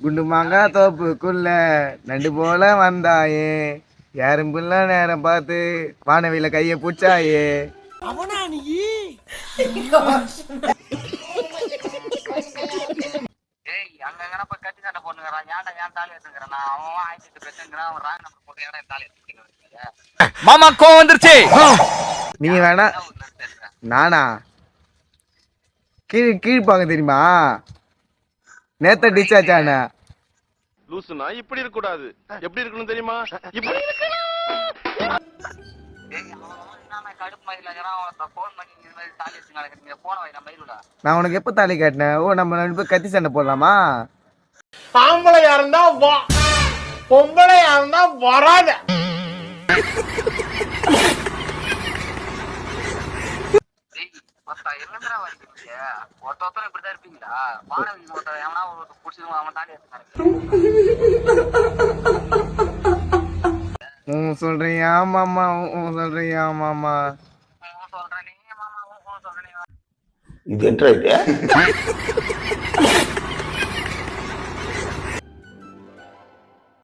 குண்டு மாங்கா தோப்புக்குள்ள நண்டு போல வந்தாயே யாரும்புள்ள நேரம் பார்த்து வானவில கைய பூச்சாயே. அவனா நீ? ஏய் அங்க எங்கனா போய் கட்டி சண்டை போட்டுக்கிறான். ஏன்டா ஏன் தாலி எடுத்துக்கிறான்? அவன் ஆயிரத்தி பிரச்சனைங்கிறான். அவன் ராங் நம்பர் போட்டு ஏன்னா தாலி எடுத்துக்கிறேன். மாமா கோவம் வந்துருச்சு. நீ வேணா நானா கீழ்ப்பாங்க தெரியுமா? நேத்த டிஸ்சார்ஜ் ஆன லூசுனா இப்படி இருக்க கூடாது. எப்படி இருக்கணும் தெரியுமா? இப்படி கடுப்பு மயில போன் பண்ணி இந்த மாதிரி தாலி எடுத்துங்க போன வை நம்ம மயிலுடா. நான் உனக்கு எப்ப தாலி காட்டினேன்? ஓ நம்ம ரெண்டு பேரும் கத்தி சண்டை போடலாமா? ஆம்பளையா இருந்தா வா, பொம்பளையா இருந்தா வராத. என்னடா வரைக்கும் ஒருத்தர் இப்படிதான் இருப்பீங்களா? வானவி ஒருத்தர் எவனா பிடிச்சது அவன் தாலி எடுத்துக்காரு. சொல்றியா மாமா? சொல்றியா மாமா? சொல்றேன் நீ மாமா சொல்றேன். இது என்ன